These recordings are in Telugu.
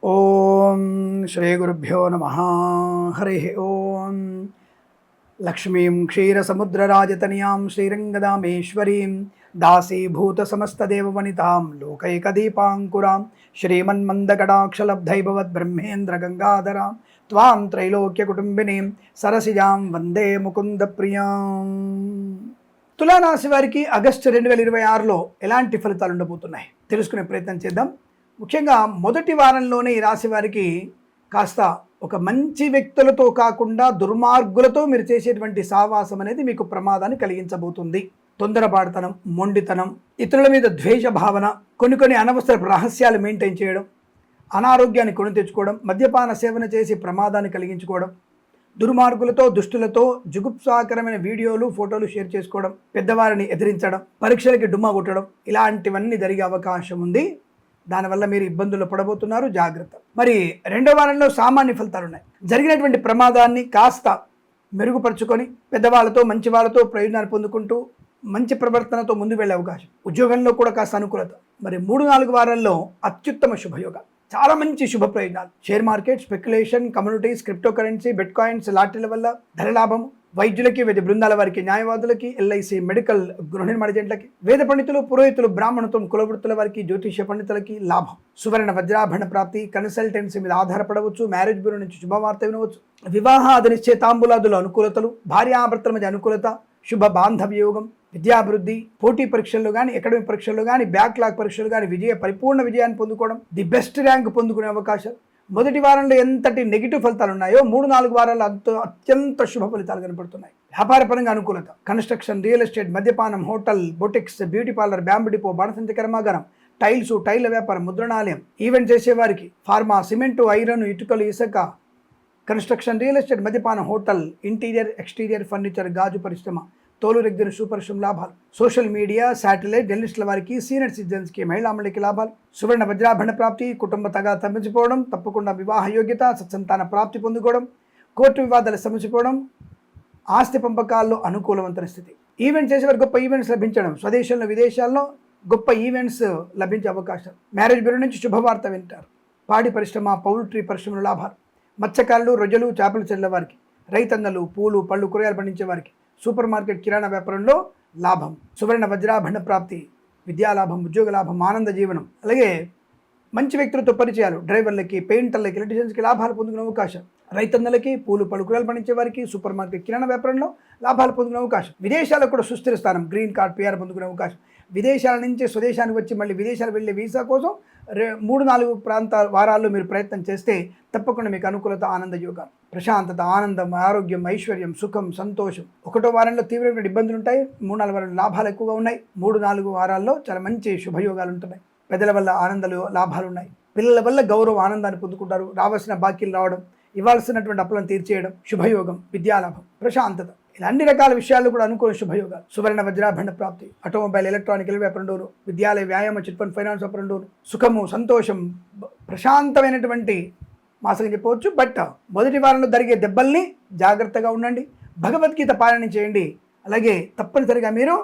ఓం శ్రీ గురుభ్యో నమః. హరి ఓం. లక్ష్మీం క్షీరసముద్రరాజతనయాం శ్రీరంగదామేశ్వరీం దాసీభూత సమస్తదేవవనితాం లోకైకదీపాంకురాం శ్రీమన్మందకటాక్షలబ్ధైభవద్బ్రహ్మేంద్రగంగాధరాం త్వాం త్రైలోక్యకుటుంబినీం సరసిజాం వందే ముకుందప్రియాం. తులారాశి వారికి ఆగస్టు 2026లో ఎలాంటి ఫలితాలు ఉండబోతున్నాయి తెలుసుకునే ప్రయత్నం చేద్దాం. ముఖ్యంగా మొదటి వారంలోనే ఈ రాశి వారికి కాస్త ఒక మంచి వ్యక్తులతో కాకుండా దుర్మార్గులతో మీరు చేసేటువంటి సావాసం అనేది మీకు ప్రమాదాన్ని కలిగించబోతుంది. తొందరపాటుతనం, మొండితనం, ఇతరుల మీద ద్వేష భావన, కొన్ని అనవసర రహస్యాలు మెయింటైన్ చేయడం, అనారోగ్యాన్ని కొని తెచ్చుకోవడం, మద్యపాన సేవన చేసి ప్రమాదాన్ని కలిగించుకోవడం, దుర్మార్గులతో దుష్టులతో జుగుప్సాకరమైన వీడియోలు ఫోటోలు షేర్ చేసుకోవడం, పెద్దవారిని ఎదిరించడం, పరీక్షలకి డుమ్మా కొట్టడం, ఇలాంటివన్నీ జరిగే అవకాశం ఉంది. దానివల్ల మీరు ఇబ్బందులు పడబోతున్నారు, జాగ్రత్త. మరి రెండో వారంలో సామాన్య ఫలితాలు ఉన్నాయి. జరిగినటువంటి ప్రమాదాన్ని కాస్త మెరుగుపరుచుకొని పెద్దవాళ్ళతో మంచి వాళ్ళతో ప్రయోజనాలు పొందుకుంటూ మంచి ప్రవర్తనతో ముందు వెళ్ళే అవకాశం. ఉద్యోగంలో కూడా కాస్త అనుకూలత. మరి 3-4 వారాల్లో అత్యుత్తమ శుభయోగం, చాలా మంచి శుభ ప్రయోజనాలు. Share market, speculation, communities, crypto currency, bit coins, లాటరీల వల్ల ధనలాభం, వైద్యులకి, వేద బృందాల వారికి, న్యాయవాదులకి, ఎల్ఐసి, మెడికల్, గృహ నిర్మాణ ఏజెంట్లకి, వేద పండితులు, పురోహితులు, బ్రాహ్మణత్వం, కులవృత్తుల వారికి, జ్యోతిష్య పండితులకి లాభం. సువర్ణ వజ్రాభరణ ప్రాప్తి, కన్సల్టెన్సీ మీద ఆధారపడవచ్చు, మ్యారేజ్ బ్యూరో నుంచి శుభవార్త వినవచ్చు, వివాహాది నిశ్చయితాంబులాదుల అనుకూలతలు, భార్యాభర్తల మధ్య అనుకూలత, శుభ బాంధవ్య యోగం, విద్యాభివృద్ధి, పోటీ పరీక్షల్లో కానీ, అకాడమిక్ పరీక్షల్లో కానీ, బ్యాక్లాగ్ పరీక్షలు కానీ పరిపూర్ణ విజయాన్ని పొందుకోవడం, ది బెస్ట్ ర్యాంక్ పొందుకునే అవకాశం. మొదటి వారంలో ఎంతటి నెగిటివ్ ఫలితాలు ఉన్నాయో 3-4 వారాల్లో అత్యంత శుభ ఫలితాలు కనపడుతున్నాయి. వ్యాపారపరంగా అనుకూలత, కన్స్ట్రక్షన్, రియల్ ఎస్టేట్, మద్యపానం, hotel, boutiques, beauty parlour, bamboo depot, బాణసంచ కర్మాగారం, టైల్స్, టైల్ వ్యాపారం, ముద్రణాలయం, ఈవెంట్ చేసేవారికి, ఫార్మా, సిమెంటు, ఐరన్, ఇటుకలు, ఇసుక, కన్స్ట్రక్షన్, రియల్ ఎస్టేట్, మద్యపానం, హోటల్, ఇంటీరియర్, ఎక్స్టీరియర్ ఫర్నిచర్, గాజు పరిశ్రమ, తోలు రెగ్గిన సూపరిశ్రమ లాభాలు. సోషల్ మీడియా, శాటిలైట్, జర్నలిస్టుల వారికి, సీనియర్ సిటిజన్స్కి, మహిళా మండలికి లాభాలు. సువర్ణ వజ్రాభరణ ప్రాప్తి, కుటుంబ తగాదా తప్పించిపోవడం, తప్పకుండా వివాహ యోగ్యత, సత్సంతాన ప్రాప్తి పొందుకోవడం, కోర్టు వివాదాలు సమసిపోవడం, ఆస్తి పంపకాల్లో అనుకూలవంతమైన స్థితి. ఈవెంట్ చేసేవారు గొప్ప ఈవెంట్స్ లభించడం, స్వదేశంలో విదేశాల్లో గొప్ప ఈవెంట్స్ లభించే అవకాశం. మ్యారేజ్ బ్యూరో నుంచి శుభవార్త వింటారు. పాడి పరిశ్రమ, పౌల్ట్రీ పరిశ్రమల లాభాలు. మత్స్యకారులు, రొయ్యలు, చేపలు చెల్లె వారికి, రైతన్నలు, పూలు, పళ్ళు, కూరగాయలు పండించే వారికి, సూపర్ మార్కెట్, కిరాణా వ్యాపారంలో లాభం. సువర్ణ వజ్రాభరణ ప్రాప్తి, విద్యాలాభం, ఉద్యోగ లాభం, ఆనంద జీవనం. అలాగే మంచి వ్యక్తులతో పరిచయాలు, డ్రైవర్లకి, పెయింటర్లకి, ఎలక్ట్రీషియన్స్కి లాభాలు పొందుకునే అవకాశం. రైతన్నలకి, పూలు, పళ్ళు, కూరగాయలు పండించే వారికి, సూపర్ మార్కెట్, కిరాణా వ్యాపారంలో లాభాలు పొందుకునే అవకాశం. విదేశాలకు కూడా సుస్థిర స్థానం, గ్రీన్ కార్డ్, పిఆర్ పొందుకునే అవకాశం. విదేశాల నుంచి స్వదేశానికి వచ్చి మళ్ళీ విదేశాలు వెళ్ళే వీసా కోసం 3-4 వారాల్లో మీరు ప్రయత్నం చేస్తే తప్పకుండా మీకు అనుకూలత, ఆనంద యోగాలు, ప్రశాంతత, ఆనందం, ఆరోగ్యం, ఐశ్వర్యం, సుఖం, సంతోషం. 1వ వారంలో తీవ్రమైన ఇబ్బందులు ఉంటాయి. 3-4 వారాల్లో లాభాలు ఎక్కువగా ఉన్నాయి. 3-4 వారాల్లో చాలా మంచి శుభయోగాలు ఉంటున్నాయి. పెద్దల వల్ల ఆనందాలు, లాభాలు ఉన్నాయి. పిల్లల వల్ల గౌరవం, ఆనందాన్ని పొందుకుంటారు. రావాల్సిన బాకీలు రావడం, ఇవ్వాల్సినటువంటి అప్పులను తీర్చేయడం, శుభయోగం, విద్యాలాభం, ప్రశాంతత, ఇలా అన్ని రకాల విషయాలు కూడా అనుకూల శుభయోగాలు. సువర్ణ వజ్రాభరణ ప్రాప్తి, ఆటోమొబైల్, ఎలక్ట్రానిక్ వ్యాపారంలోను, విద్యాలయ, వ్యాయామ, చిట్ ఫండ్, ఫైనాన్స్ వ్యాపారంలోను సుఖము, సంతోషం, ప్రశాంతమైనటువంటి మాసం చెప్పవచ్చు. బట్ మొదటి వారంలో జరిగే దెబ్బల్ని జాగ్రత్తగా ఉండండి. భగవద్గీత పారాయణ చేయండి. అలాగే తప్పనిసరిగా మీరు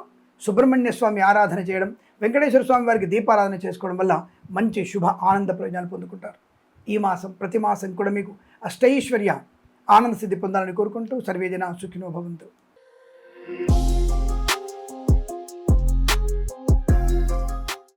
సుబ్రహ్మణ్య స్వామి ఆరాధన చేయడం, వెంకటేశ్వర స్వామి వారికి దీపారాధన చేసుకోవడం వల్ల మంచి శుభ ఆనంద ప్రయోజనాలు పొందుకుంటారు. ఈ మాసం, ప్రతి మాసం కూడా మీకు అష్టైశ్వర్య, ఆనంద సిద్ధి పొందాలని కోరుకుంటూ సర్వేజన సుఖినో భవంతు.